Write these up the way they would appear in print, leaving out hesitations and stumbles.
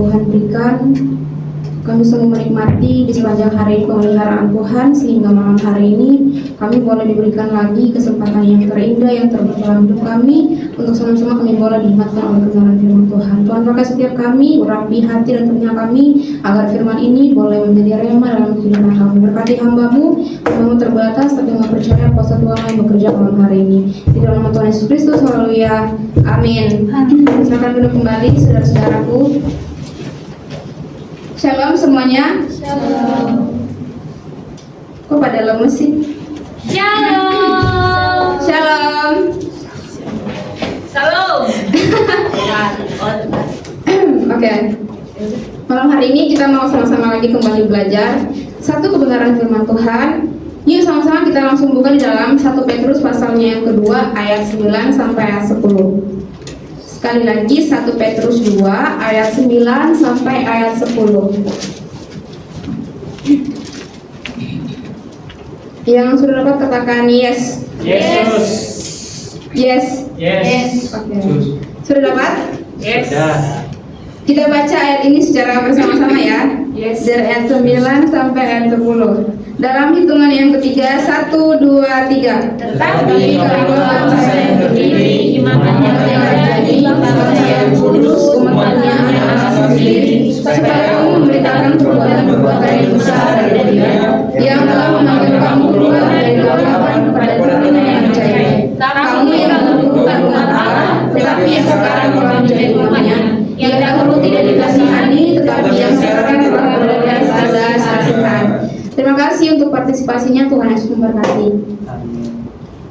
Tuhan berikan. Kami sungguh menikmati di sepanjang hari pemeliharaan Tuhan, sehingga malam hari ini kami boleh diberikan lagi kesempatan yang terindah, yang terbaik dalam hidup kami, untuk sama-sama kami boleh diingatkan oleh kebenaran firman Tuhan. Tuhan pakai setiap kami, urapi hati dan telinga kami, agar firman ini boleh menjadi rema dalam kehidupan kami. Berkati hamba-Mu, hamba-Mu terbatas, tapi Mu percaya kuasa Tuhan yang bekerja malam hari ini. Di dalam nama Tuhan Yesus Kristus, haleluya, amin. Silakan duduk kembali, saudara-saudaraku. Shalom semuanya. Shalom. Kok pada lemes sih? Shalom. Shalom. Shalom. Oke. Malam hari ini kita mau sama-sama lagi kembali belajar satu kebenaran firman Tuhan. Yuk sama-sama kita langsung buka di dalam 1 Petrus pasalnya yang kedua ayat 9 sampai ayat 10. Sekali lagi 1 Petrus 2 ayat 9 sampai ayat 10. Yang sudah dapat katakan yes. Yesus. Yes. Yes. Oke. Sudah dapat? Yes. Kita baca ayat ini secara bersama-sama ya. Yes. Dari ayat 9 sampai ayat 10. Dalam hitungan yang ketiga, 1, 2, 3. Tetapi kalau bangsa yang berdiri, imannya terjadi, bangsa yang kudus, umatnya yang anak sendiri, supaya kamu memberitakan perbuatan-perbuatan yang besar dari Dia, yang telah memanggil kamu keluar dari kegelapan kepada terang yang percaya. Kamu yang dahulu bukan umat Allah, tetapi yang sekarang telah menjadi umatnya, yang dahulu tidak dikasihani, tetapi yang sekarang telah beroleh kasih. Terima kasih untuk partisipasinya, Tuhan Yesus memberkati.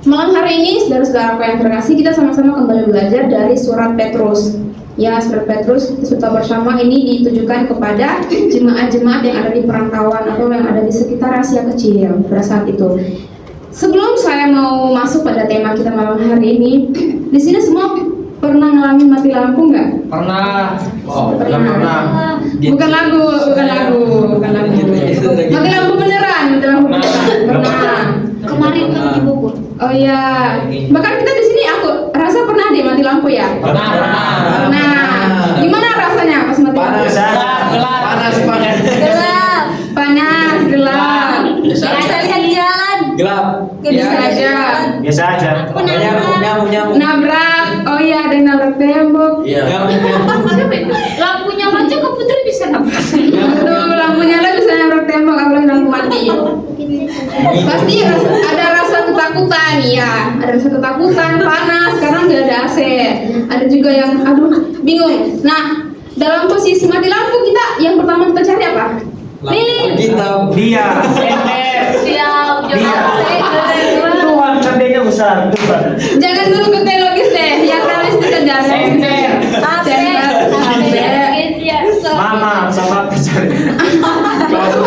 Malam hari ini, saudara-saudaraku yang terkasih, kita sama-sama kembali belajar dari surat Petrus. Ya, surat Petrus kita bersama ini ditujukan kepada jemaat-jemaat yang ada di perantauan atau yang ada di sekitar Asia Kecil pada saat itu. Sebelum saya mau masuk pada tema kita malam hari ini, di sini semua pernah ngalamin mati lampu nggak? Pernah. Pernah. Bukan lagu. Mati lampu beneran, Pernah. Kemarin kan di Bogor. Oh iya. Bahkan kita di sini aku rasa pernah deh mati lampu ya. Pernah. Nah, gimana rasanya pas mati lampu? Gelap. Nggak bisa lihat jalan. Gelap. Nggak bisa aja. Biasa aja. Nyamuk. Nabrak. Oh iya, ada yang nabrak tembok. Iya. Lampunya aja ke Putri bisa nabrak. Tuh, lampu nyala bisa nabrak tembok, apalagi lampu mati. Pasti ada rasa ketakutan ya, ada rasa ketakutan, panas, sekarang nggak ada AC. Ada juga yang aduh bingung. Nah, dalam posisi mati lampu kita yang pertama kita cari apa? Lilin. Kita Dia. Tuhan tandanya besar. Jangan dulu ke teologis deh, yang realistis aja. Senter. Mama sama pacar. Betul.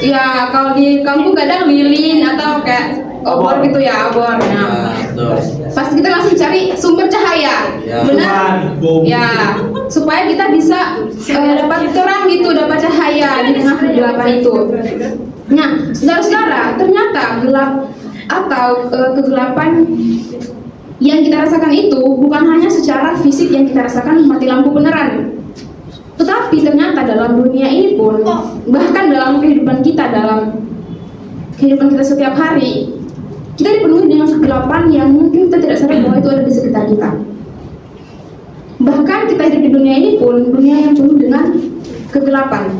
Ya, kalau di kampung kadang lilin atau kayak obor gitu ya, obor. Nah, pasti kita langsung cari sumber cahaya, benar? Ya, supaya kita bisa dapat terang gitu, dapat cahaya di tengah kegelapan itu. Nah, saudara-saudara, ternyata gelap atau kegelapan yang kita rasakan itu bukan hanya secara fisik yang kita rasakan mati lampu beneran. Tetapi ternyata dalam dunia ini pun, bahkan dalam kehidupan kita setiap hari, kita dipenuhi dengan kegelapan yang mungkin kita tidak sadar bahwa itu ada di sekitar kita. Bahkan kita hidup di dunia ini pun, dunia yang penuh dengan kegelapan.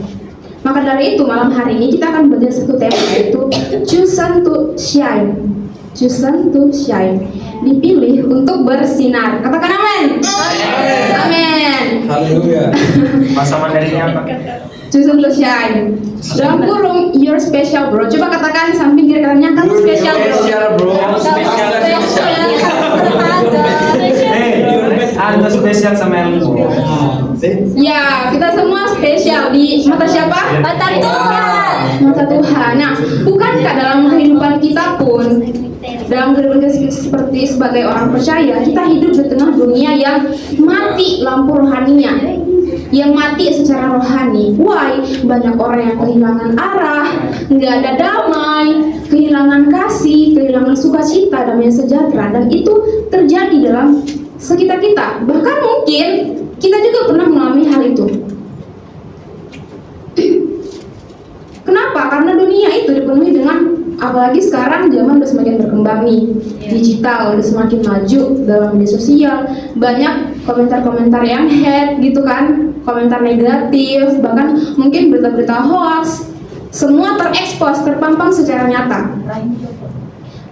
Maka dari itu malam hari ini kita akan belajar satu tema, yaitu chosen to shine. Chosen to shine, dipilih untuk bersinar. Katakan amin. Amin. Haleluya. Bahasa Mandarinnya apa? Chosen to shine. Dalam kurung you're special bro. Coba katakan di samping kiri kanannya, kamu spesial bro. Anda spesial sama yang lu. Ya, kita semua spesial di mata siapa? Mata Tuhan. Mata Tuhan. Nah, bukankah dalam kehidupan kita pun, dalam kehidupan kita seperti sebagai orang percaya, kita hidup di tengah dunia yang mati lampu rohaninya, yang mati secara rohani. Why? Banyak orang yang kehilangan arah, nggak ada damai, kehilangan kasih, kehilangan sukacita, damai sejahtera, dan itu terjadi dalam sekitar kita. Bahkan mungkin kita juga pernah mengalami hal itu. Kenapa? Karena dunia itu dipenuhi dengan, apalagi sekarang zaman udah semakin berkembang nih, digital udah semakin maju dalam media sosial, banyak komentar-komentar yang hate gitu kan, komentar negatif, bahkan mungkin berita-berita hoax, semua terekspos, terpampang secara nyata.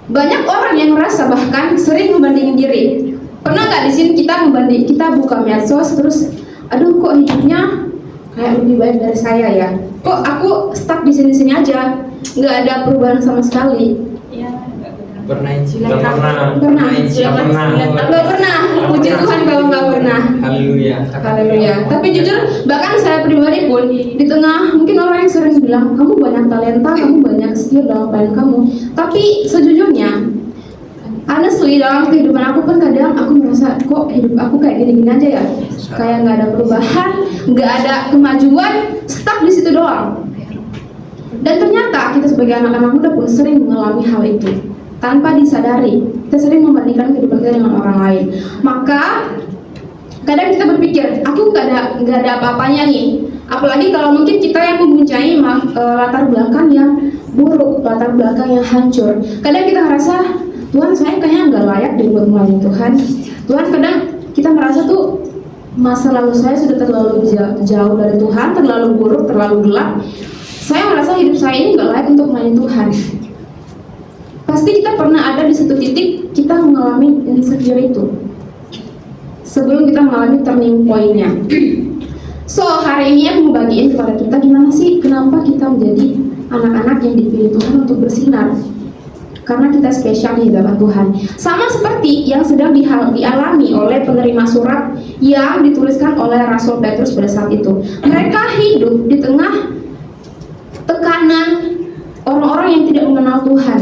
Banyak orang yang merasa bahkan sering membandingin diri. Pernah nggak di sini kita buka medsos terus, aduh kok hidupnya kayak lebih baik dari saya ya, kok aku stuck di sini-sini aja, nggak ada perubahan sama sekali. Pernah Inci? Nggak pernah. Pernah. Nggak pernah. Puji Tuhan kalau nggak pernah. Haleluya. Haleluya. Tapi jujur, bahkan saya pribadi pun di tengah mungkin orang yang sering bilang kamu banyak talenta, kamu banyak skill dalam pelayanan kamu. Tapi sejujurnya, honestly dalam kehidupan aku pun kadang aku merasa kok hidup aku kayak gini-gini aja ya, kayak nggak ada perubahan, nggak ada kemajuan, stuck di situ doang. Dan ternyata kita sebagai anak-anak muda pun sering mengalami hal itu tanpa disadari. Kita sering membandingkan kehidupan kita dengan orang lain. Maka kadang kita berpikir, aku nggak ada apa-apanya nih. Apalagi kalau mungkin kita yang mempunyai latar belakang yang buruk, latar belakang yang hancur. Kadang kita ngerasa, Tuhan saya kayaknya nggak layak deh buat melayani Tuhan. Tuhan, kadang kita merasa tuh masa lalu saya sudah terlalu jauh dari Tuhan, terlalu buruk, terlalu gelap. Saya merasa hidup saya ini nggak layak untuk melayani Tuhan. Pasti kita pernah ada di satu titik kita mengalami insecure itu sebelum kita mengalami turning point-nya. So hari ini aku mau bagiin kepada kita gimana sih kenapa kita menjadi anak-anak yang dipilih Tuhan untuk bersinar. Karena kita spesial di hadapan Tuhan. Sama seperti yang sedang dialami oleh penerima surat yang dituliskan oleh Rasul Petrus pada saat itu. Mereka hidup di tengah tekanan orang-orang yang tidak mengenal Tuhan,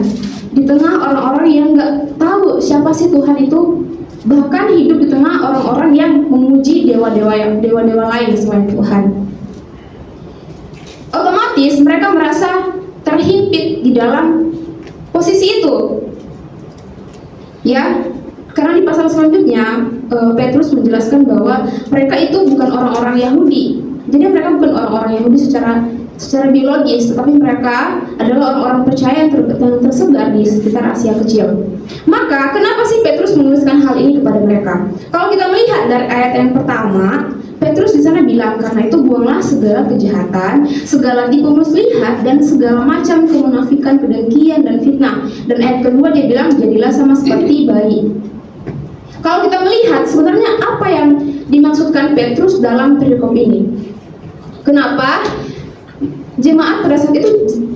di tengah orang-orang yang nggak tahu siapa sih Tuhan itu, bahkan hidup di tengah orang-orang yang memuji dewa-dewa lain selain Tuhan. Otomatis mereka merasa terhimpit di dalam posisi itu, ya, karena di pasal selanjutnya Petrus menjelaskan bahwa mereka itu bukan orang-orang Yahudi. Jadi mereka bukan orang-orang Yahudi secara biologis, tetapi mereka adalah orang-orang percaya yang tersebar di sekitar Asia Kecil. Maka kenapa sih Petrus menuliskan hal ini kepada mereka? Kalau kita melihat dari ayat yang pertama, Petrus di sana bilang, karena itu buanglah segala kejahatan, segala tipu muslihat, dan segala macam kemunafikan, kedengkian, dan fitnah. Dan ayat kedua dia bilang, jadilah sama seperti bayi. Kalau kita melihat sebenarnya apa yang dimaksudkan Petrus dalam perikop ini? Kenapa jemaat pada saat itu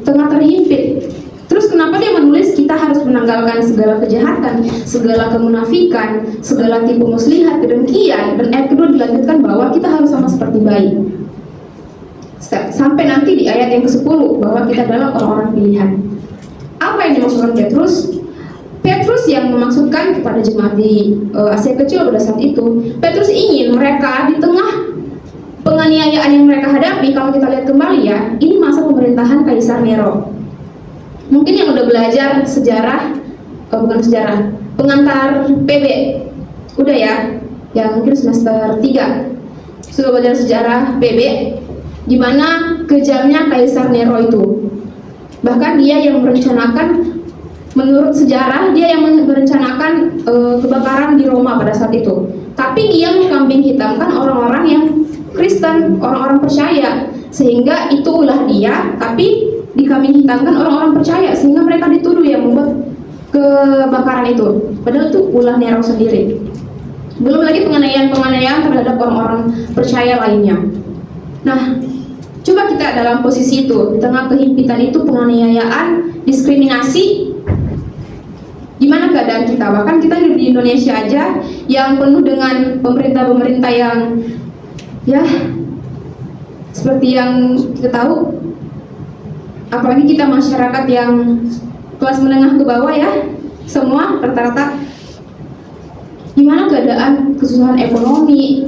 tengah terhimpit? Terus kenapa dia menulis kita harus menanggalkan segala kejahatan, segala kemunafikan, segala tipu muslihat, kedengkian, dan ayat kedua dilanjutkan bahwa kita harus sama seperti bayi. Sampai nanti di ayat yang ke-10 bahwa kita adalah orang-orang pilihan. Apa yang dimaksudkan Petrus? Petrus yang memaksudkan kepada jemaat di Asia Kecil pada saat itu, Petrus ingin mereka di tengah penganiayaan yang mereka hadapi. Kalau kita lihat kembali ya, ini masa pemerintahan Kaisar Nero. Mungkin yang udah belajar sejarah, pengantar PB, udah ya, yang mungkin semester 3 sudah belajar sejarah PB, di mana kejamnya Kaisar Nero itu. Bahkan dia yang merencanakan, menurut sejarah dia yang merencanakan kebakaran di Roma pada saat itu. Tapi dia mengkambing hitamkan orang-orang yang Kristen, orang-orang percaya, sehingga itu ulah dia, tapi dikambing hitamkan orang-orang percaya, sehingga mereka dituduh yang membuat kebakaran itu. Padahal itu ulah Nero sendiri. Belum lagi penganiayaan terhadap orang-orang percaya lainnya. Nah, coba kita dalam posisi itu, di tengah kehimpitan itu, penganiayaan, diskriminasi, gimana keadaan kita? Bahkan kita hidup di Indonesia aja yang penuh dengan pemerintah-pemerintah yang ya seperti yang kita tahu, apalagi kita masyarakat yang kelas menengah ke bawah ya, semua rata-rata. Gimana keadaan kesusahan ekonomi,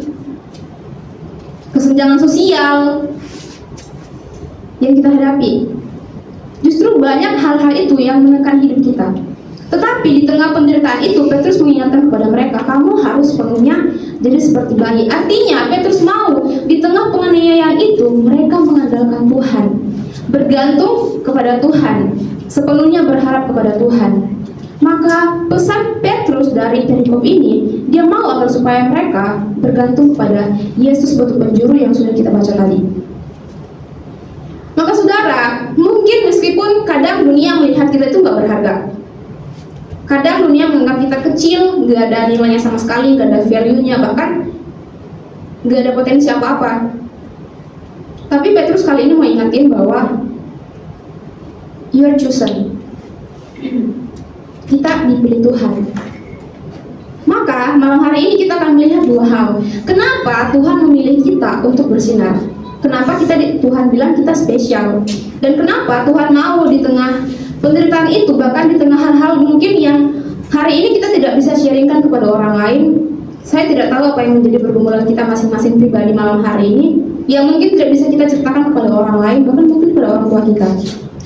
kesenjangan sosial yang kita hadapi? Justru banyak hal-hal itu yang menekan hidup kita. Tetapi di tengah penderitaan itu Petrus mengingatkan kepada mereka, kamu harus sepenuhnya jadi seperti bayi. Artinya Petrus mau di tengah penganiayaan itu mereka mengandalkan Tuhan, bergantung kepada Tuhan, sepenuhnya berharap kepada Tuhan. Maka pesan Petrus dari perikop ini, dia mau agar supaya mereka bergantung kepada Yesus batu penjuru yang sudah kita baca tadi. Maka saudara, mungkin meskipun kadang dunia melihat kita itu nggak berharga, kadang dunia menganggap kita kecil, nggak ada nilainya sama sekali, nggak ada value-nya, bahkan nggak ada potensi apa-apa. Tapi Petrus kali ini mau ingatin bahwa you are chosen. Kita dipilih Tuhan. Maka malam hari ini kita akan melihat dua hal. Kenapa Tuhan memilih kita untuk bersinar? Kenapa Tuhan bilang kita spesial? Dan kenapa Tuhan mau di tengah penderitaan itu, bahkan di tengah hal-hal mungkin yang hari ini kita tidak bisa sharingkan kepada orang lain. Saya tidak tahu apa yang menjadi pergumulan kita masing-masing pribadi malam hari ini, yang mungkin tidak bisa kita ceritakan kepada orang lain, bahkan mungkin kepada orang tua kita.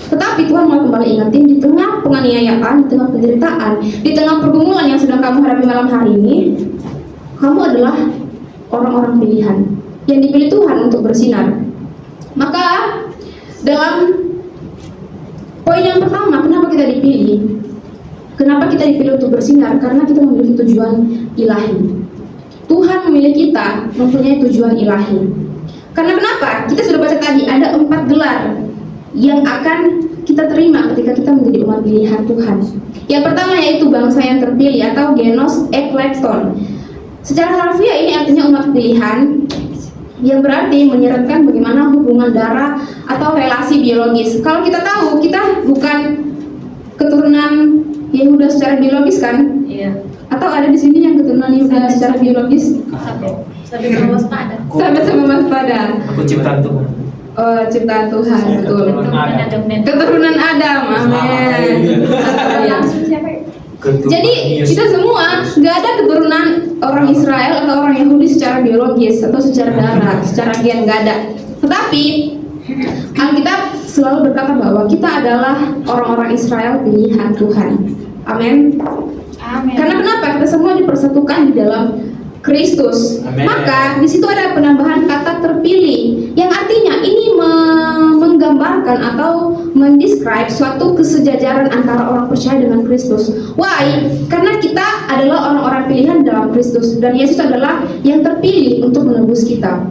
Tetapi Tuhan mau kembali ingatin, di tengah penganiayaan, di tengah penderitaan, di tengah pergumulan yang sedang kamu hadapi malam hari ini, kamu adalah orang-orang pilihan yang dipilih Tuhan untuk bersinar. Maka dalam poin yang pertama, kenapa kita dipilih? Kenapa kita dipilih untuk bersinar? Karena kita memiliki tujuan ilahi. Tuhan memilih kita mempunyai tujuan ilahi. Karena kenapa? Kita sudah baca tadi ada 4 gelar yang akan kita terima ketika kita menjadi umat pilihan Tuhan. Yang pertama yaitu bangsa yang terpilih atau genos eklekton. Secara harfiah ini artinya umat pilihan, yang berarti menyeratkan bagaimana hubungan darah atau relasi biologis. Kalau kita tahu kita bukan keturunan Yehuda secara biologis kan? Iya. Atau ada di sini yang keturunan Yehuda secara biologis? Sampai sama waspada. Sampai sama waspada. Aku ciptaan Tuhan. Oh, ciptaan Tuhan, betul. Keturunan Adam, amin. Jadi kita semua nggak ada keturunan orang Israel atau orang Yahudi secara biologis atau secara darah, secara gen, nggak ada. Tetapi Alkitab selalu berkata bahwa kita adalah orang-orang Israel pilihan Tuhan. Amin. Amin. Karena kenapa? Kita semua dipersatukan di dalam Kristus. Amen. Maka di situ ada penambahan kata terpilih, yang artinya ini menggambarkan atau mendescribe suatu kesejajaran antara orang percaya dengan Kristus. Why? Karena kita adalah orang-orang pilihan dalam Kristus dan Yesus adalah yang terpilih untuk menebus kita.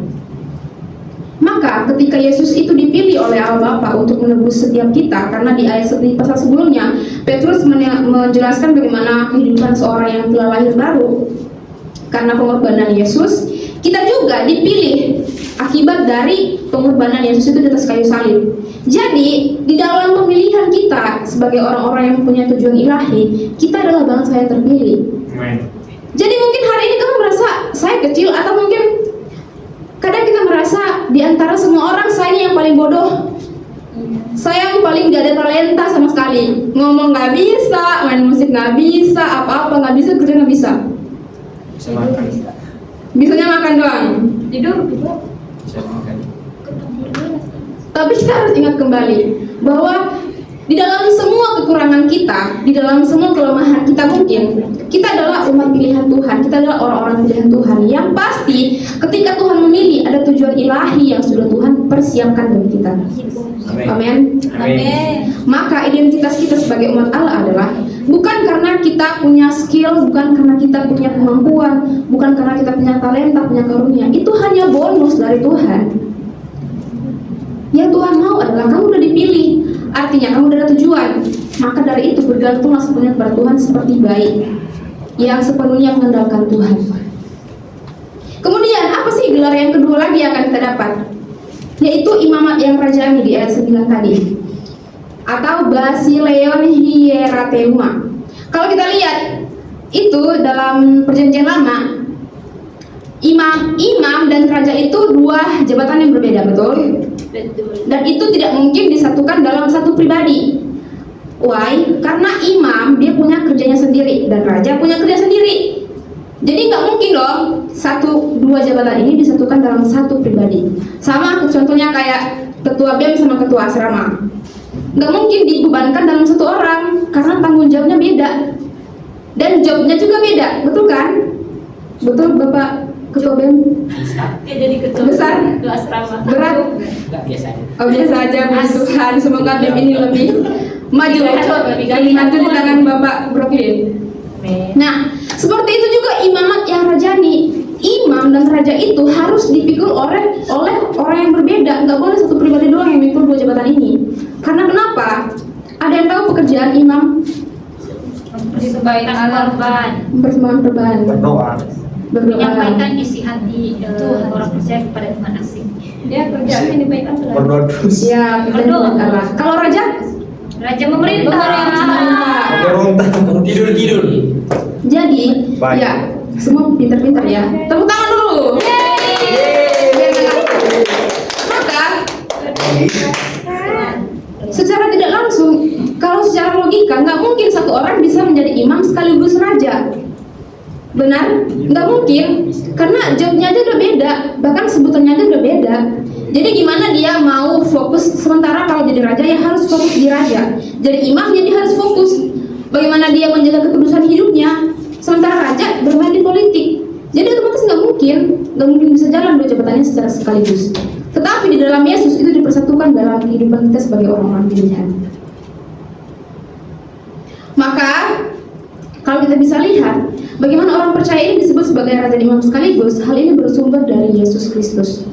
Maka ketika Yesus itu dipilih oleh Allah Bapa untuk menebus setiap kita, karena di pasal sebelumnya Petrus menjelaskan bagaimana kehidupan seorang yang telah lahir baru karena pengorbanan Yesus, kita juga dipilih akibat dari pengorbanan Yesus itu di atas kayu salib. Jadi di dalam pemilihan kita sebagai orang-orang yang punya tujuan ilahi, kita adalah bangsa yang terpilih. Jadi mungkin hari ini kamu merasa saya kecil, atau mungkin kadang kita merasa di antara semua orang saya yang paling bodoh, saya yang paling gak ada talenta sama sekali, ngomong gak bisa, main musik gak bisa, apa-apa gak bisa, kerja gak bisa. Bisa makan. Bisanya makan doang. Tidur. Bisa makan. Tapi kita harus ingat kembali bahwa di dalam semua kekurangan kita, di dalam semua kelemahan kita mungkin, kita adalah umat pilihan Tuhan, kita adalah orang-orang pilihan Tuhan. Yang pasti ketika Tuhan memilih, ada tujuan ilahi yang sudah Tuhan persiapkan bagi kita. Amin. Amin. Maka identitas kita sebagai umat Allah adalah bukan karena kita punya skill, bukan karena kita punya kemampuan, bukan karena kita punya talenta, punya karunia. Itu hanya bonus dari Tuhan. Yang Tuhan mau adalah kamu udah dipilih, artinya kamu udah ada tujuan. Maka dari itu bergantunglah sepenuhnya kepada Tuhan seperti bayi yang sepenuhnya mengandalkan Tuhan. Kemudian apa sih gelar yang kedua lagi yang akan kita dapat? Yaitu imamat yang rajani di ayat 9 tadi, atau basileon hierateuma. Kalau kita lihat itu dalam perjanjian lama, imam dan raja itu dua jabatan yang berbeda, betul? Dan itu tidak mungkin disatukan dalam satu pribadi. Why? Karena imam dia punya kerjanya sendiri dan raja punya kerja sendiri. Jadi nggak mungkin dong dua jabatan ini disatukan dalam satu pribadi. Sama contohnya kayak ketua BEM sama ketua asrama. nggak mungkin dibebankan dalam satu orang karena tanggung jawabnya beda dan jobnya juga beda, betul kan? Betul Bapak Ketua BEM? Dia jadi ketua Besar? ketua asrama. Berat? Enggak biasa aja. Oh biasa aja, puji Tuhan. Semoga BEM ini lebih maju di tangan Bapak Brokil. Nah, seperti itu juga imamat yang rajani. Imam dan raja itu harus dipikul oleh orang yang berbeda. Nggak boleh satu pribadi doang yang mikul dua jabatan ini. Karena kenapa? Ada yang tahu pekerjaan imam? Kebaikan korban, Mempersembahkan korban, Berdoa. berdoa. menyampaikan isi hati orang percaya kepada Tuhan asing. Dia kerjaannya dibaikan Berdoa terus. Ya, berdoa Allah. Kalau raja? Raja memerintah. Berontak. Tidur. Jadi, Baik. ya, semua pintar-pintar ya. Tepuk tangan dulu. Maka, secara tidak langsung, kalau secara logika, nggak mungkin satu orang bisa menjadi imam sekaligus raja. Benar? Nggak mungkin, karena jobnya aja udah beda, bahkan sebutannya aja udah beda. Jadi gimana dia mau fokus, sementara kalau jadi raja ya harus fokus di raja. Jadi imam jadi harus fokus. Bagaimana dia menjaga kekudusan hidupnya, sementara raja bermain di politik. Jadi otomatis nggak mungkin bisa jalan dua jabatannya secara sekaligus. Tetapi di dalam Yesus itu dipersatukan dalam kehidupan kita sebagai orang-orang pilihan. Maka kalau kita bisa lihat bagaimana orang percaya ini disebut sebagai raja dan imam sekaligus, hal ini bersumber dari Yesus Kristus.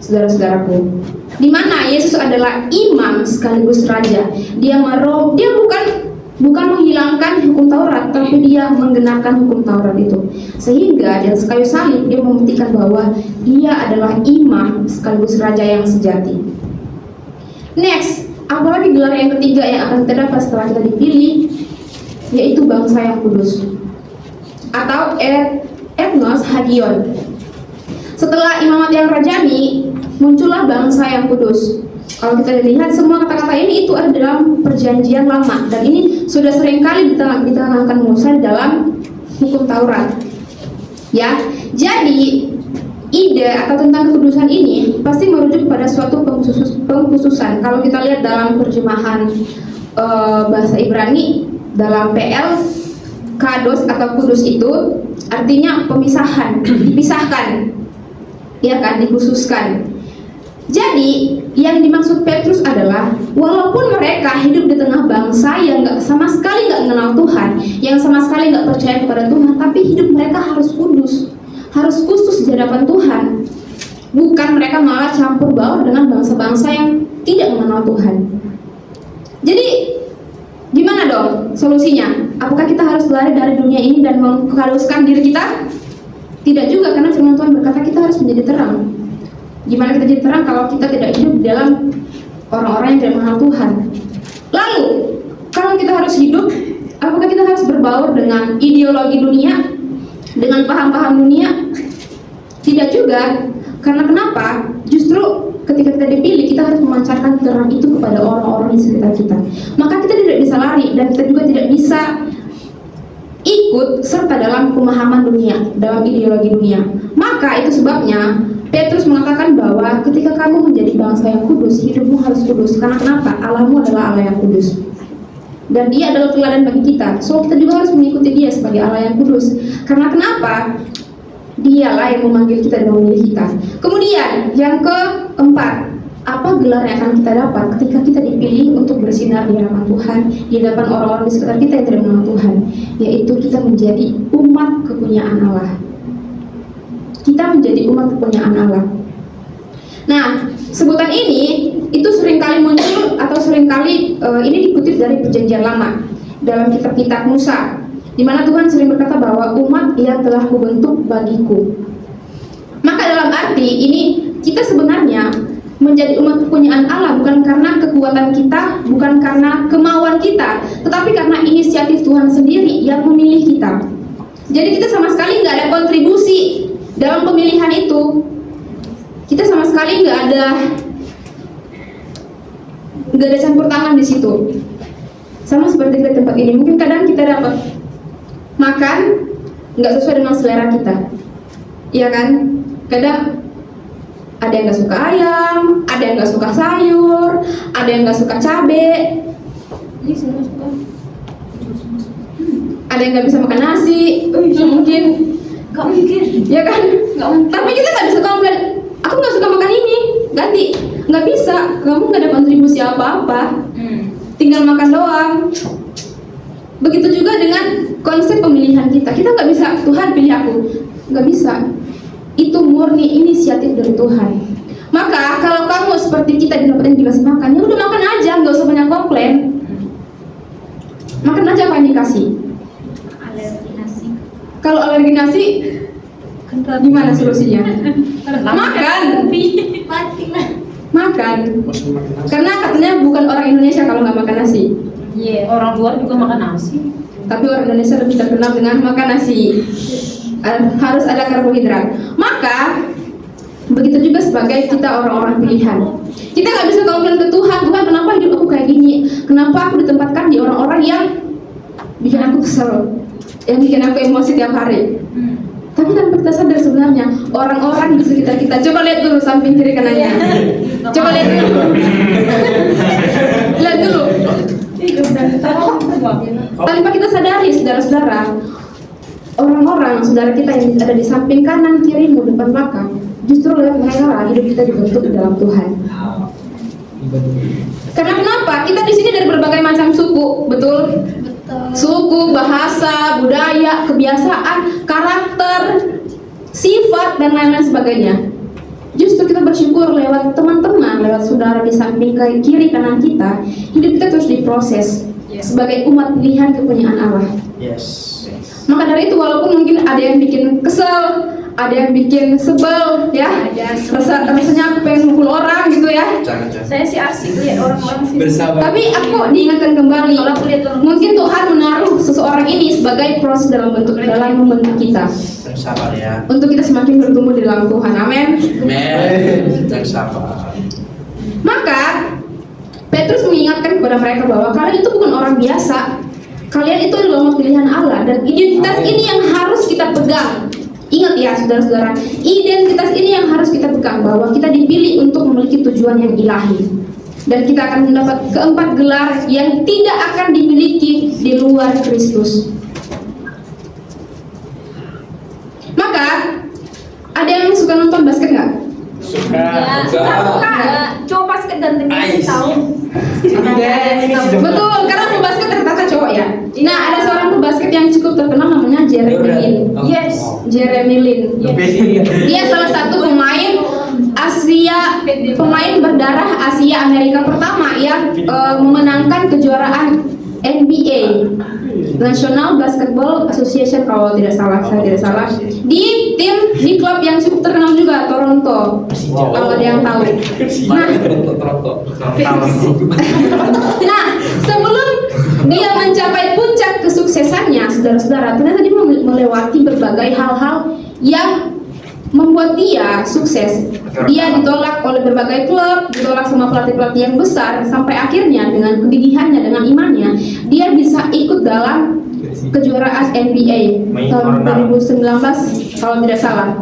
Saudara-saudaraku, di mana Yesus adalah imam sekaligus raja. Dia bukan menghilangkan hukum Taurat, tapi dia menggenapkan hukum Taurat itu. Sehingga di atas kayu salib dia membuktikan bahwa dia adalah imam sekaligus raja yang sejati. Next, apalagi gelar yang ketiga yang akan kita dapat setelah kita dipilih, yaitu bangsa yang kudus atau ethnos hagion. Setelah imamat yang rajani, muncullah bangsa yang kudus. Kalau kita lihat semua kata-kata ini itu ada dalam perjanjian lama, dan ini sudah seringkali diterangkan Musa dalam hukum Taurat. Ya, jadi ide atau tentang kekudusan ini pasti merujuk pada suatu pengkhususan. Kalau kita lihat dalam terjemahan bahasa Ibrani dalam PL, kados atau kudus itu artinya pemisahan, dipisahkan, ya kan, dikhususkan. Jadi yang dimaksud Petrus adalah walaupun mereka hidup di tengah bangsa yang sama sekali nggak mengenal Tuhan, yang sama sekali nggak percaya kepada Tuhan, tapi hidup mereka harus kudus, harus khusus di hadapan Tuhan. Bukan mereka malah campur baur dengan bangsa-bangsa yang tidak mengenal Tuhan. Jadi gimana dong solusinya? Apakah kita harus lari dari dunia ini dan menghaluskan diri kita? Tidak juga, karena firman Tuhan berkata kita harus menjadi terang. Gimana kita jadi terang kalau kita tidak hidup dalam orang-orang yang tidak mengenal Tuhan? Lalu, kalau kita harus hidup, apakah kita harus berbaur dengan ideologi dunia, dengan paham-paham dunia? Tidak juga. Karena kenapa? Justru ketika kita dipilih, kita harus memancarkan terang itu kepada orang-orang di sekitar kita. Maka kita tidak bisa lari, dan kita juga tidak bisa ikut serta dalam pemahaman dunia, dalam ideologi dunia. Maka itu sebabnya Petrus mengatakan bahwa ketika kamu menjadi bangsa yang kudus, hidupmu harus kudus. Karena kenapa? Allahmu adalah Allah yang kudus, dan dia adalah teladan bagi kita. So kita juga harus mengikuti dia sebagai Allah yang kudus. Karena kenapa? Dialah yang memanggil kita dan memilih kita. Kemudian yang keempat, apa gelar yang akan kita dapat ketika kita dipilih untuk bersinar di hadapan Tuhan, di hadapan orang-orang di sekitar kita yang tidak mengenal Tuhan? Yaitu kita menjadi umat kepunyaan Allah. Kita menjadi umat kepunyaan Allah. Nah, sebutan ini itu seringkali muncul atau seringkali ini dikutip dari Perjanjian Lama dalam kitab-kitab Musa, di mana Tuhan sering berkata bahwa umat yang telah kubentuk bagiku. Maka dalam arti ini kita sebenarnya menjadi umat kepunyaan Allah bukan karena kekuatan kita, bukan karena kemauan kita, tetapi karena inisiatif Tuhan sendiri yang memilih kita. Jadi kita sama sekali nggak ada kontribusi dalam pemilihan itu. Kita sama sekali nggak ada campur tangan di situ. Sama seperti di tempat ini, mungkin kadang kita dapat makan nggak sesuai dengan selera kita, ya kan? Kadang Ada yang nggak suka ayam, ada yang nggak suka sayur, ada yang nggak suka cabe, ada yang nggak bisa makan nasi. Mungkin, Gak mungkin. ya kan? Gak mungkin. Tapi kita nggak bisa komplain. Aku nggak suka makan ini, ganti. Nggak bisa. Kamu nggak ada kontribusi apa-apa. Tinggal makan doang. Begitu juga dengan konsep pemilihan kita. Kita nggak bisa, Tuhan pilih aku. Nggak bisa. Itu murni inisiatif dari Tuhan. Maka kalau kamu seperti kita didapatin dikasih makan, ya udah makan aja, nggak usah banyak komplain. Makan aja apa yang dikasih. Alergi nasi. Kalau alergi nasi, gimana solusinya? Makan. Mati lah. Makan. Karena katanya bukan orang Indonesia kalau nggak makan nasi. Iya, orang luar juga makan nasi. Tapi orang Indonesia lebih terkenal dengan makan nasi. Harus ada karbohidrat. Maka begitu juga sebagai kita orang-orang pilihan. Kita nggak bisa komplain ke Tuhan, Tuhan kenapa hidup aku kayak gini? Kenapa aku ditempatkan di orang-orang yang bikin aku kesel, yang bikin aku emosi tiap hari? Tapi tanpa kita sadar sebenarnya orang-orang di sekitar kita. Coba lihat dulu samping kiri kanannya. Coba lihat dulu. Lihat dulu. Tanpa kita sadari, saudara-saudara, orang-orang saudara kita yang ada di samping kanan, kirimu, depan belakang, justru lewat mereka lah hidup kita dibentuk di dalam Tuhan. Karena kenapa? Kita di sini dari berbagai macam suku, betul? Suku, bahasa, budaya, kebiasaan, karakter, sifat, dan lain-lain sebagainya. Justru kita bersyukur lewat teman-teman, lewat saudara di samping kiri kanan kita, hidup kita terus diproses sebagai umat pilihan kepunyaan Allah. Yes. Maka dari itu walaupun mungkin ada yang bikin kesel, ada yang bikin sebel, ya, rasanya aku pengen mukul orang gitu ya. Jangan. Saya sih asik lihat orang-orang sih. Bersabar. Tapi aku diingatkan kembali, Kalau aku lihat orang mungkin Tuhan menaruh seseorang ini sebagai proses dalam membentuk kita, Sabar ya. untuk kita semakin bertumbuh di dalam Tuhan. Amin. Jangan sabar. Maka Petrus mengingatkan kepada mereka bahwa kalian itu bukan orang biasa. Kalian itu adalah umat pilihan Allah, dan identitas ini yang harus kita pegang. Ingat ya saudara-saudara, identitas ini yang harus kita pegang, bahwa kita dipilih untuk memiliki tujuan yang ilahi. Dan kita akan mendapat keempat gelar yang tidak akan dimiliki di luar Kristus. Maka, ada yang suka nonton basket nggak? Ya, suka. Coba basket dan tenis tahu. Betul, karena pembasket rata-rata cowok ya. Nah, ada seorang pembasket yang cukup terkenal namanya Jeremy Lin. Yes. Jeremy Lin. Dia salah satu pemain Asia, pemain berdarah Asia Amerika pertama yang memenangkan kejuaraan NBA, National Basketball Association, kalau tidak salah, saya tidak salah, di klub yang cukup terkenal juga, Toronto. Kalau ada yang tahu. Nah, sebelum dia mencapai puncak kesuksesannya, saudara-saudara, ternyata dia melewati berbagai hal-hal yang membuat dia sukses. Dia ditolak oleh berbagai klub, ditolak sama pelatih-pelatih yang besar, sampai akhirnya dengan kegigihannya, dengan imannya, dia bisa ikut dalam kejuaraan NBA tahun 2019 kalau tidak salah.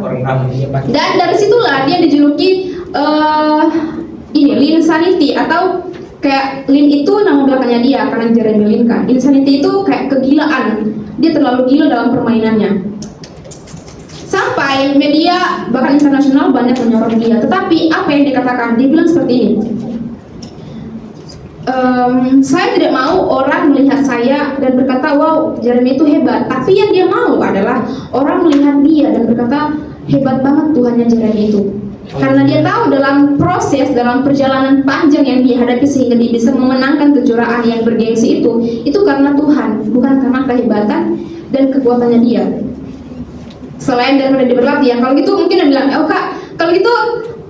Dan dari situlah dia dijuluki Linsanity, atau kayak Lin itu nama belakangnya dia, karena Jeremy Lin kan. Insanity itu kayak kegilaan. Dia terlalu gila dalam permainannya. Sampai media bahkan internasional banyak menyorot dia. Tetapi apa yang dikatakan? Dia bilang seperti ini. Saya tidak mau orang melihat saya dan berkata, wow, Jeremy itu hebat. Tapi yang dia mau adalah orang melihat dia dan berkata, hebat banget Tuhannya Jeremy itu. Karena dia tahu dalam proses, dalam perjalanan panjang yang dia hadapi sehingga dia bisa memenangkan kejuaraan yang bergengsi itu karena Tuhan, bukan karena kehebatan dan kekuatannya dia. Selain daripada dia berlatih ya, kalau gitu mungkin dia bilang, oh kak, kalau gitu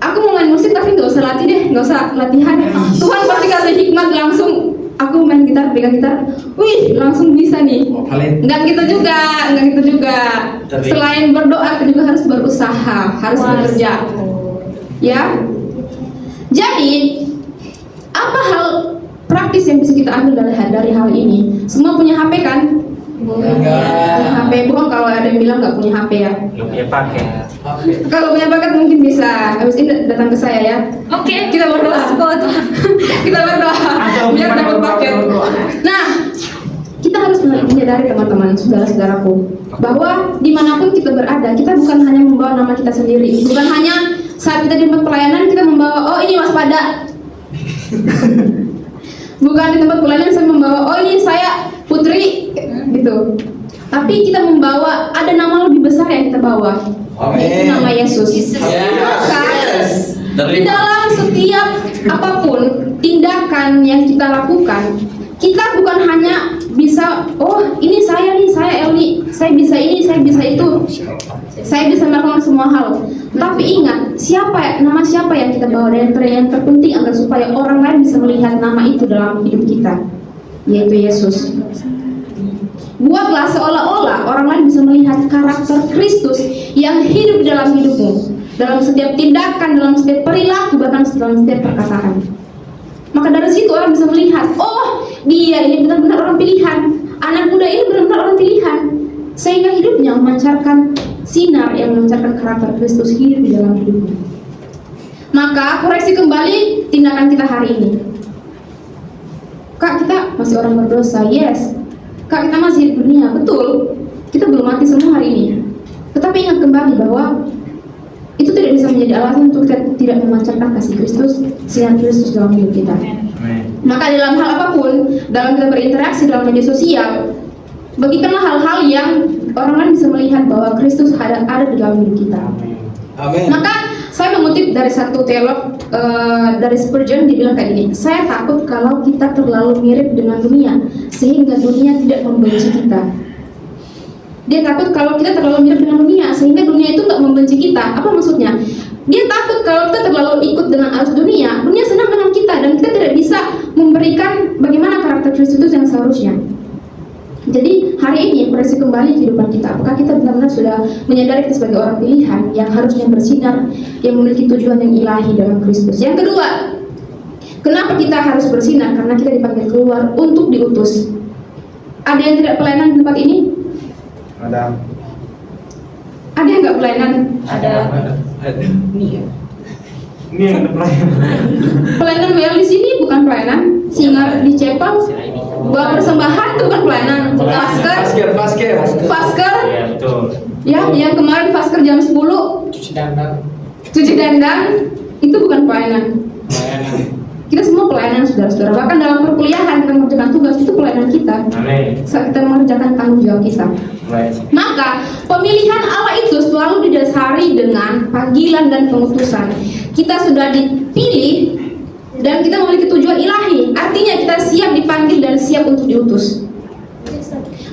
aku mau main musik tapi nggak usah latih deh, nggak usah latihan. Tuhan pasti kasih hikmat langsung. Aku main gitar, pegang gitar, wih langsung bisa nih. Nggak gitu juga. Selain berdoa, kita juga harus berusaha, harus bekerja. Ya. Jadi apa hal praktis yang bisa kita ambil dari hal ini? Semua punya HP kan? Punya HP, bukan kalau ada yang bilang nggak punya HP ya. Lu punya paket. Kalau punya paket mungkin bisa. Habis ini datang ke saya ya. Oke, Kita berdoa. Kita berdoa biar dapat paket. Nah, kita harus menyadari teman-teman, saudara-saudaraku, bahwa dimanapun kita berada, kita bukan hanya membawa nama kita sendiri, bukan hanya saat kita di tempat pelayanan kita membawa, oh ini waspada. Bukan di tempat pelayanan saya membawa, oh ini saya Putri, gitu. Tapi kita membawa, ada nama lebih besar yang kita bawa, yaitu nama Yesus. Maka di dalam setiap apapun tindakan yang kita lakukan, kita bukan hanya bisa, oh ini saya nih, saya Elni, saya bisa ini, saya bisa itu, saya bisa melakukan semua hal. Tapi ingat, nama siapa yang kita bawa, dan yang terpenting agar supaya orang lain bisa melihat nama itu dalam hidup kita, yaitu Yesus. Buatlah seolah-olah orang lain bisa melihat karakter Kristus yang hidup di dalam hidupmu, dalam setiap tindakan, dalam setiap perilaku, bahkan dalam setiap perkataan. Maka dari situ orang bisa melihat, oh dia ini benar-benar orang pilihan, anak muda ini benar-benar orang pilihan, sehingga hidupnya memancarkan sinar yang memancarkan karakter Kristus hidup di dalam hidupnya. Maka koreksi kembali tindakan kita hari ini. Kak, kita masih orang berdosa, yes. Kak, kita masih hidup dunia, betul. Kita belum mati semua hari ini. Tetapi ingat kembali bahwa itu tidak bisa menjadi alasan untuk kita tidak memancarkan kasih Kristus, sinar Kristus dalam hidup kita. Maka dalam hal apapun, dalam kita berinteraksi dalam media sosial, bagikanlah hal-hal yang orang lain bisa melihat bahwa Kristus ada di dalam hidup kita. Amin. Maka saya mengutip dari satu teolog dari Spurgeon, dia bilang kayak gini, saya takut kalau kita terlalu mirip dengan dunia sehingga dunia tidak membenci kita. Dia takut kalau kita terlalu mirip dengan dunia sehingga dunia itu nggak membenci kita. Apa maksudnya? Dia takut kalau kita terlalu ikut dengan arus dunia senang dengan kita dan kita tidak bisa memberikan bagaimana karakter Kristus yang seharusnya. Jadi hari ini koreksi kembali kehidupan kita. Apakah kita benar-benar sudah menyadari kita sebagai orang pilihan yang harusnya bersinar, yang memiliki tujuan yang ilahi dalam Kristus. Yang kedua, kenapa kita harus bersinar? Karena kita dipanggil keluar untuk diutus. Ada yang tidak pelayanan di tempat ini? Ada. Ada yang nggak pelayanan? Ada. Ini yang pelayanan. Pelayanan WL di sini bukan pelayanan. Singar di Cepal, bawa persembahan itu bukan pelayanan. Fasker. Iya, betul. Ya, yang kemarin Fasker jam 10 cuci dandang itu bukan pelayanan. Kita semua pelayanan, saudara-saudara. Bahkan dalam perkuliahan kita mengerjakan tugas itu pelayanan kita. Amin. Saat kita mengerjakan tanggung jawab kita. Maka pemilihan Allah itu selalu didasari dengan panggilan dan pengutusan. Kita sudah dipilih dan kita memiliki tujuan ilahi. Artinya kita siap dipanggil dan siap untuk diutus.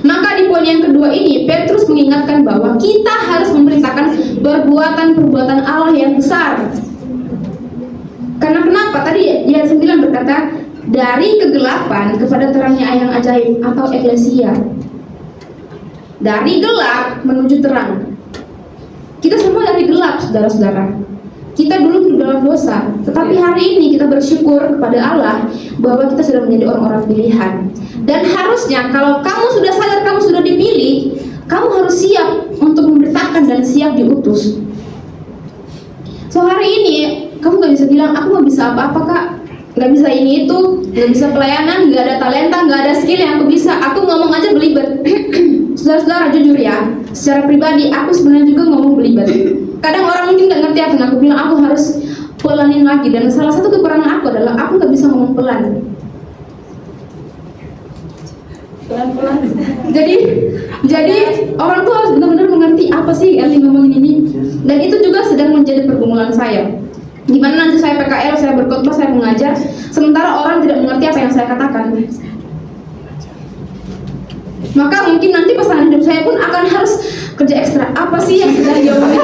Maka di poin yang kedua ini Petrus mengingatkan bahwa kita harus memberitakan perbuatan-perbuatan Allah yang besar. Karena kenapa? Tadi dia 9 berkata, dari kegelapan kepada terangnya yang ajaib atau eklesia. Dari gelap menuju terang. Kita semua dari gelap, saudara-saudara. Kita dulu hidup dalam dosa, tetapi hari ini kita bersyukur kepada Allah bahwa kita sudah menjadi orang-orang pilihan. Dan harusnya kalau kamu sudah sadar kamu sudah dipilih, kamu harus siap untuk memberitakan dan siap diutus. So hari ini kamu gak bisa bilang aku gak bisa apa-apa kak, gak bisa ini itu, gak bisa pelayanan, gak ada talenta, gak ada skill yang aku bisa, aku ngomong aja belibet. Saudara-saudara jujur ya, secara pribadi aku sebenarnya juga ngomong belibet. Kadang orang mungkin gak ngerti aku, aku bilang aku harus pelanin lagi. Dan salah satu kekurangan aku adalah aku gak bisa ngomong pelan. Jadi orang tuh harus benar-benar mengerti apa sih Elni ngomongin ini. Dan itu juga sedang menjadi pergumulan saya. Gimana nanti saya PKL, saya berkhotbah, saya mengajar, sementara orang tidak mengerti apa yang saya katakan. Maka mungkin nanti pasangan hidup saya pun akan harus kerja ekstra. Apa sih yang sudah diomongin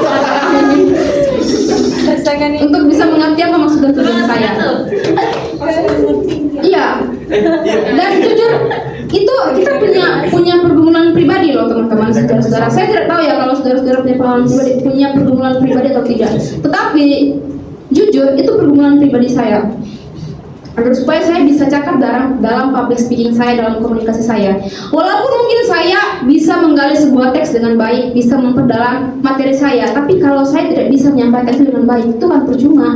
itu untuk bisa mengerti apa maksud dan tujuan saya. Iya. Dan jujur itu kita punya pergumulan pribadi loh teman-teman, saudara-saudara. Saya tidak tahu ya kalau saudara-saudara punya pengalaman pribadi, punya pergumulan pribadi atau tidak. Tetapi jujur itu pergumulan pribadi saya. agar supaya saya bisa cakap dalam public speaking saya, dalam komunikasi saya. Walaupun mungkin saya bisa menggali sebuah teks dengan baik, bisa memperdalam materi saya, tapi kalau saya tidak bisa menyampaikan itu dengan baik, itu kan percuma.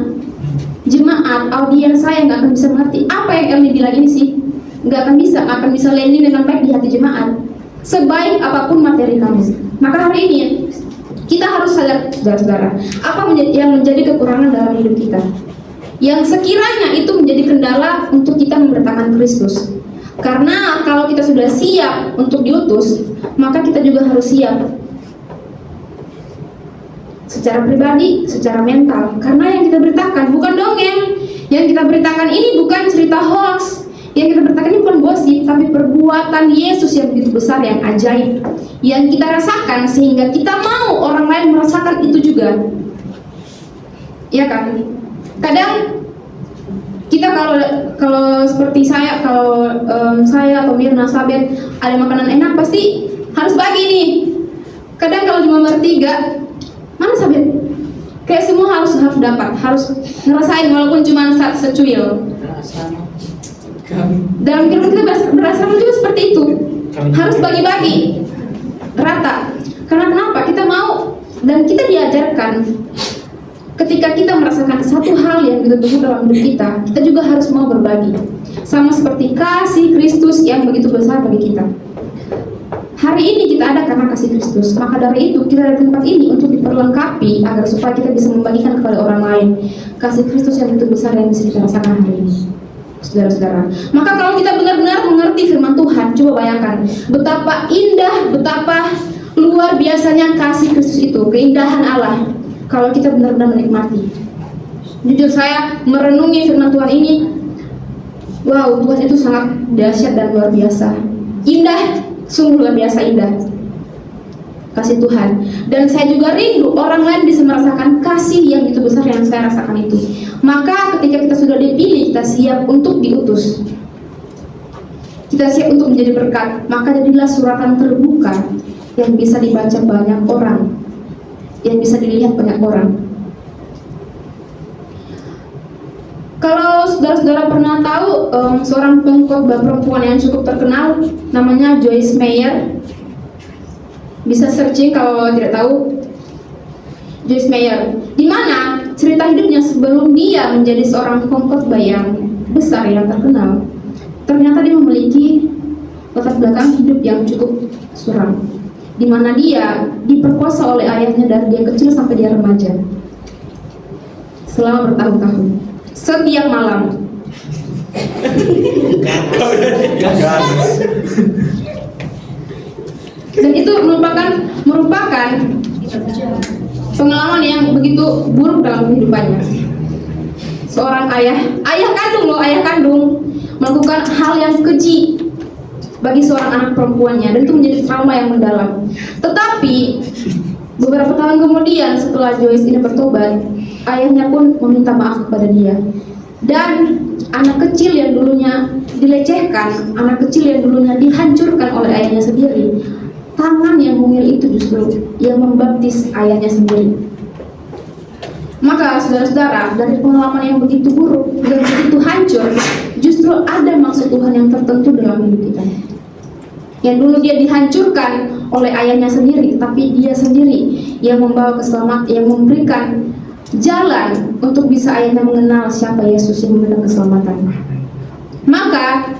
Jemaat, audiens saya nggak akan bisa mengerti apa yang Elmi bilang ini sih. Nggak akan bisa landing dengan baik di hati jemaat. Sebaik apapun materi kamu. Maka hari ini kita harus sadar, saudara-saudara, apa yang menjadi kekurangan dalam hidup kita, yang sekiranya itu menjadi kendala untuk kita memberitakan Kristus. Karena kalau kita sudah siap untuk diutus, maka kita juga harus siap secara pribadi, secara mental. Karena yang kita beritakan bukan dongeng, yang kita beritakan ini bukan cerita hoax, yang kita beritakan ini bukan gosip, tapi perbuatan Yesus yang begitu besar, yang ajaib, yang kita rasakan sehingga kita mau orang lain merasakan itu juga. Iya kan? Kadang kita kalau seperti saya, saya atau Mirna, Sabet ada makanan enak pasti harus bagi nih. Kadang kalau cuma bertiga, mana Sabet? Kayak semua harus dapat, harus ngerasain walaupun cuma secuil. Dalam kehidupan kita berasa juga seperti itu. Harus bagi-bagi rata. Karena kenapa? Kita mau dan kita diajarkan ketika kita merasakan satu hal yang begitu dalam hidup kita juga harus mau berbagi. Sama seperti kasih Kristus yang begitu besar bagi kita. Hari ini kita ada karena kasih Kristus. Maka dari itu kita ada di tempat ini untuk diperlengkapi agar supaya kita bisa membagikan kepada orang lain kasih Kristus yang begitu besar yang bisa kita rasakan hari ini. Saudara-saudara, maka kalau kita benar-benar mengerti firman Tuhan, coba bayangkan betapa indah, betapa luar biasanya kasih Kristus itu, keindahan Allah. Kalau kita benar-benar menikmati. Jujur saya merenungi firman Tuhan ini, wow, Tuhan itu sangat dahsyat dan luar biasa. Indah, sungguh luar biasa indah kasih Tuhan. Dan saya juga rindu orang lain bisa merasakan kasih yang itu besar yang saya rasakan itu. Maka ketika kita sudah dipilih, kita siap untuk diutus, kita siap untuk menjadi berkat. Maka jadilah suratan terbuka yang bisa dibaca banyak orang, yang bisa dilihat banyak orang. Kalau saudara-saudara pernah tahu seorang pengkhotbah perempuan yang cukup terkenal, namanya Joyce Meyer. Bisa searching kalau tidak tahu Joyce Meyer, di mana cerita hidupnya sebelum dia menjadi seorang pengkhotbah yang besar, yang terkenal. Ternyata dia memiliki latar belakang hidup yang cukup suram, di mana dia diperkosa oleh ayahnya dari dia kecil sampai dia remaja selama bertahun-tahun, setiap malam. Dan itu merupakan pengalaman yang begitu buruk dalam kehidupannya. Seorang ayah kandung melakukan hal yang keji bagi seorang anak perempuannya, dan itu menjadi trauma yang mendalam. Tetapi beberapa tahun kemudian setelah Joyce ini bertobat, ayahnya pun meminta maaf kepada dia. Dan anak kecil yang dulunya dilecehkan, anak kecil yang dulunya dihancurkan oleh ayahnya sendiri, tangan yang mungil itu justru yang membaptis ayahnya sendiri. Maka saudara-saudara, dari pengalaman yang begitu buruk, yang begitu hancur, justru ada maksud Tuhan yang tertentu dalam hidup kita. Yang dulu dia dihancurkan oleh ayahnya sendiri, tapi dia sendiri yang membawa keselamatan, yang memberikan jalan untuk bisa ayahnya mengenal siapa Yesus yang memberikan keselamatan. Maka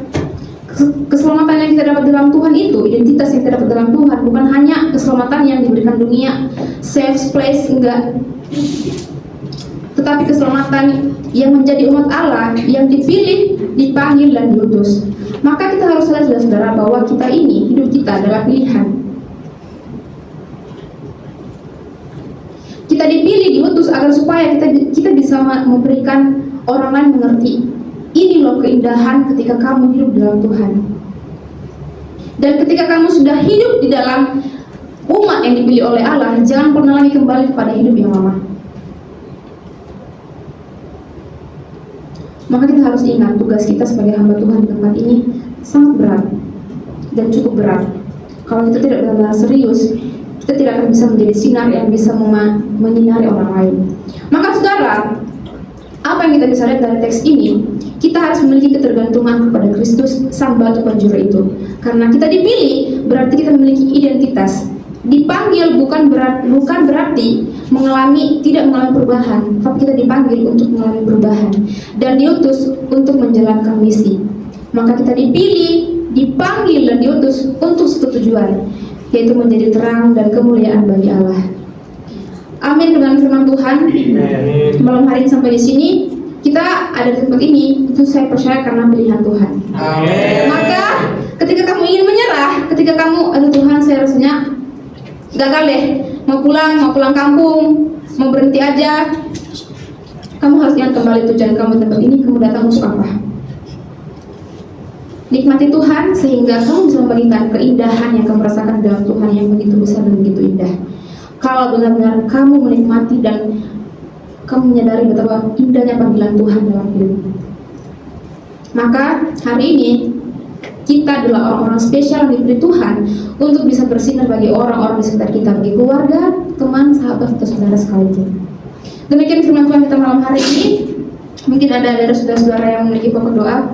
keselamatan yang kita dapat dalam Tuhan itu, identitas yang kita dapat dalam Tuhan, bukan hanya keselamatan yang diberikan dunia, safe place, enggak, tetapi keselamatan yang menjadi umat Allah, yang dipilih, dipanggil, dan diutus. Maka kita harus sadar, saudara, bahwa kita ini, hidup kita adalah pilihan. Kita dipilih, diutus agar supaya kita bisa memberikan orang lain mengerti, ini loh keindahan ketika kamu hidup dalam Tuhan. Dan ketika kamu sudah hidup di dalam umat yang dipilih oleh Allah, jangan pernah lagi kembali kepada hidup yang lama. Maka kita harus ingat tugas kita sebagai hamba Tuhan di tempat ini sangat berat dan cukup berat. Kalau kita tidak benar-benar serius, kita tidak akan bisa menjadi sinar yang bisa menyinari orang lain. Maka saudara, Apa yang kita bisa lihat dari teks ini? Kita harus memiliki ketergantungan kepada Kristus, sang batu penjuru itu. Karena kita dipilih, berarti kita memiliki identitas. Dipanggil bukan berarti tidak mengalami perubahan, tapi kita dipanggil untuk mengalami perubahan dan diutus untuk menjalankan misi. Maka kita dipilih, dipanggil dan diutus untuk satu tujuan, yaitu menjadi terang dan kemuliaan bagi Allah. Amin. Dengan firman Tuhan malam hari ini sampai di sini, kita ada di tempat ini, itu saya percaya karena pilihan Tuhan. Amin. Maka ketika kamu ingin menyerah, ketika kamu, aduh Tuhan saya rasanya gagal deh, mau pulang kampung, mau berhenti aja, kamu harus ingat kembali tujuan kamu di tempat ini, kamu datang untuk apa? Nikmati Tuhan sehingga kamu bisa membagikan keindahan yang kamu rasakan dalam Tuhan yang begitu besar dan begitu indah. Kalau benar-benar kamu menikmati dan kamu menyadari betapa indahnya panggilan Tuhan dalam hidupmu, maka hari ini kita adalah orang-orang spesial yang diberi Tuhan untuk bisa bersinar bagi orang-orang di sekitar kita, bagi keluarga, teman, sahabat, atau saudara sekalipun. Demikian firman Tuhan kita malam hari ini. Mungkin ada saudara-saudara yang memiliki pokok doa.